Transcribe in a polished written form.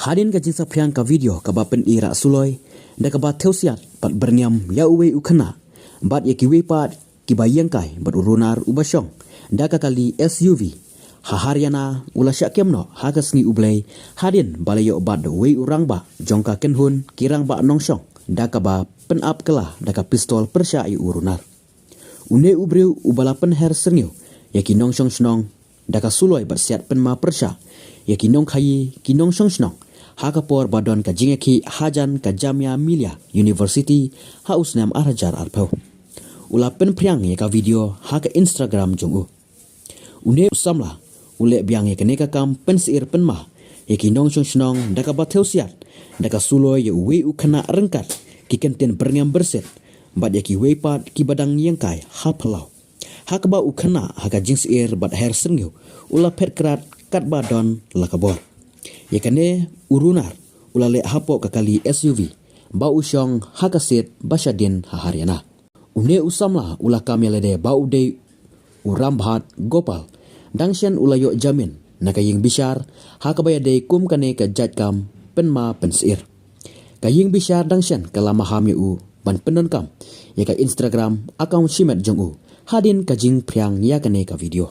Hadin ka jinsa priang ka video ka ba pen ira suloi da ka ba theusiat pat berniam ya uwe ukana bat ye kiwe pat ki ba yangkai bat urunar ubashong da ka kali SUV hahariana ula syakemno hagasngi ublei hadin balayo bat we urang ba jongka kenhun kirang ba nongsong da ka ba pen up kala da ka pistol persya i urunar une ubreu ubala pen her sernyo ya ki nongsong snong da ka suloi bat siat pen ma persya ya ki nong khayi ki nongsong snong Hakapor badon ka jingeki hajan ka Jamia Millia University ha usnam arajar arpau. Ula pen priang ye ka video ha ka Instagram jungu. Une usamla ule biang ye keneka kam pen seir pen ma ye ki nong snong da ka batheu siat da ka suloi ye we ukana rengkat ki kenten berngam berset bat ye ki we pat ki badang yengkai ha phalau. Ha ka ba ukana ha ka jing seir bat her sengyo ula pet krat kat badon lakabor. Yakane urunar ulale hapo kakali SUV ba usyong hakasit basyadin hahariana une usamla ula kamelede ba ude urambhat gopal dangsyan ulayo jamin nakaying bishar hakabayade kum kane ka jatkam penma pensir kaying bishar dangsyan kalama hamyu ban penon kam yaka Instagram account shimet jongu hadin kajing priang yakane ka video